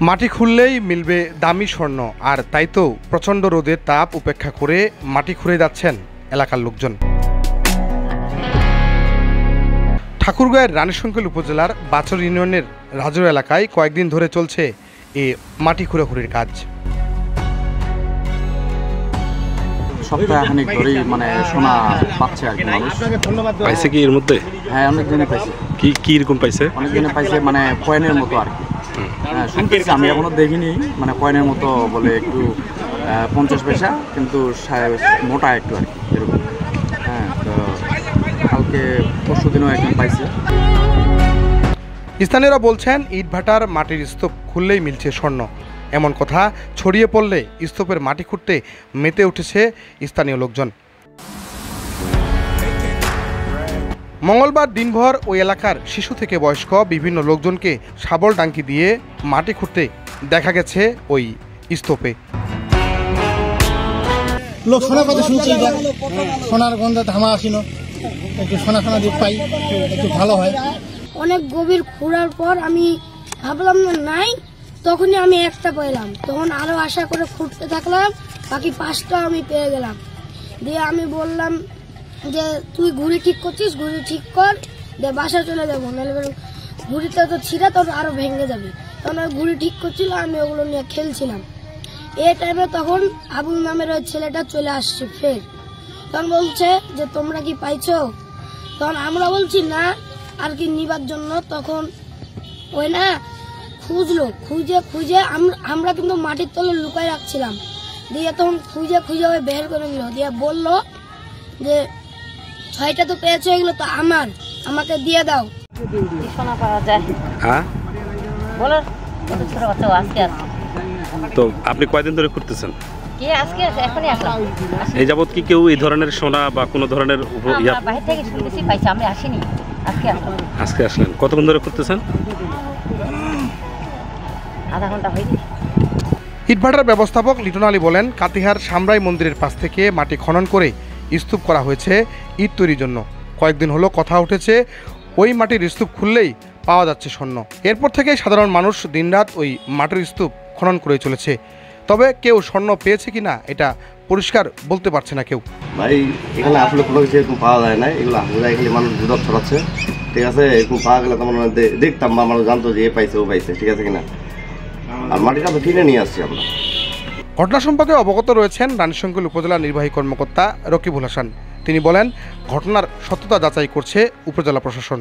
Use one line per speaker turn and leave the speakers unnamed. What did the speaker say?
মাটি খুললেই মিলবে দামি স্বর্ণ, আর তাই তো প্রচণ্ড রোদের তাপ উপেক্ষা করে মাটি খুঁড়ে যাচ্ছেন এলাকার লোকজন। ঠাকুরগাঁয়ের রানীশঙ্কল উপজেলার বাছর ইউনিয়নের রাজর এলাকায় কয়েকদিন ধরে চলছে এ মাটি খুঁড়াখুড়ির কাজ।
সপ্তাহখানিক ধরেই সোনা পাচ্ছে আর কি মানুষ।
পাইছে কি এর মধ্যে?
হ্যাঁ, অনেক দিনে পাইছে।
কি রকম পাইছে?
অনেক দিনে পাইছে, কয়েনের মতো আর কি। হ্যাঁ, শুনতেছি, আমি এখনো দেখিনি। কয়েনের মতো বলে, একটু 50 পয়সা, কিন্তু মোটা একটু আর কি এরকম। হ্যাঁ, তো কালকে পরশু দিনও একজন পাইছে।
স্থানীয়রা বলছেন ইটভাটার মাটির স্তূপ খুললেই মিলছে স্বর্ণ। এমন কথা ছড়িয়ে পড়লে স্তূপের মাটি খুঁড়তে মেতে উঠেছে স্থানীয় লোকজন। মঙ্গলবার দিনভর ওই এলাকার শিশু থেকে বয়স্ক বিভিন্ন লোকজনকে শাবল ডাঙ্কি দিয়ে মাটি খুঁড়তে দেখা গেছে ওই স্তূপে।
লোক সোনার কথা শুনছি, সোনার গন্ধ ধামা আসিনো, একটু সোনা সোনা দিয়ে পাই, একটু ভালো হয়।
অনেক গভীর খোঁড়ার পর আমি ভাবলাম নাই, তখনই আমি একটা পেলাম। তখন আরো আশা করে খুঁড়তে থাকলাম, বাকি 5টা আমি পেয়ে গেলাম। দিয়ে আমি বললাম যে তুই ঘুড়ি ঠিক করছিস, ঘুড়ি ঠিক কর, দিয়ে বাসা চলে যাবো, নাহলে ঘুড়িটা তো ছিঁড়া তোর আরো ভেঙে যাবে। তখন আমি ঘুড়ি ঠিক করছিল, আমি ওগুলো নিয়ে খেলছিলাম। এই টাইমে তখন আবুল নামের ওই ছেলেটা চলে আসছে ফের। তখন বলছে যে তোমরা কি পাইছো? তখন আমরা বলছি না, আর কি নিবার জন্য। তখন ওই না খুঁজলো, খুঁজে আমরা কিন্তু মাটির তলে লুকাই রাখছিলাম। দিয়ে তখন খুঁজে ওই বের করে নিল, দিয়ে বললো যে 6টা তো পেয়েছো, এগুলো তো আমাকে দিয়ে দাও।
সোনা পাওয়া যায়।
হ্যাঁ,
বলো, ছোট বাচ্চা আজকে আসছে।
তো আপনি কয়দিন ধরে খুঁড়তেছেন?
কি আজকে এখনই আসলাম।
এই যাবত কি কেউ এই ধরনের সোনা বা কোনো ধরনের
বাইরে থেকে শুনতেছি পাইছে, আমি আসিনি, আজকে আসলাম।
আজকে আসলেন? কতক্ষণ ধরে খুঁড়তেছেন?
আধা ঘন্টা হয়ে গেছে।
ইটভাটার ব্যবস্থাপক লিটন আলী বলেন, কাতিহার সামরাই মন্দিরের পাশ থেকে মাটি খনন করে স্তূপ করা হয়েছে ইট তৈরির জন্য। কয়েকদিন হলো কথা উঠেছে ওই মাটির স্তূপ খুললেই পাওয়া যাচ্ছে স্বর্ণ। এরপর থেকে সাধারণ মানুষ দিনরাত ওই মাটির স্তূপ খনন করে চলেছে। তবে কেউ স্বর্ণ পেয়েছে কিনা এটা পরিষ্কার বলতে পারছে না কেউ।
ভাই, এখানে আসলে কোনো কিছু এরকম পাওয়া যায় না। এগুলো এখানে মানুষ গুজব ছড়াচ্ছে, ঠিক আছে। এরকম পাওয়া গেলে তখন দেখতাম বা মানুষ জানতো যে এ পাইছে ও পাইছে, ঠিক আছে কিনা। আর মাটিটা তো কিনে নিয়ে আসছি আমরা।
ঘটনা সম্পর্কে অবগত রয়েছেন রানীশঙ্কল উপজেলা নির্বাহী কর্মকর্তা রকিবুল হাসান। তিনি বলেন, ঘটনার সত্যতা যাচাই করছে উপজেলা প্রশাসন।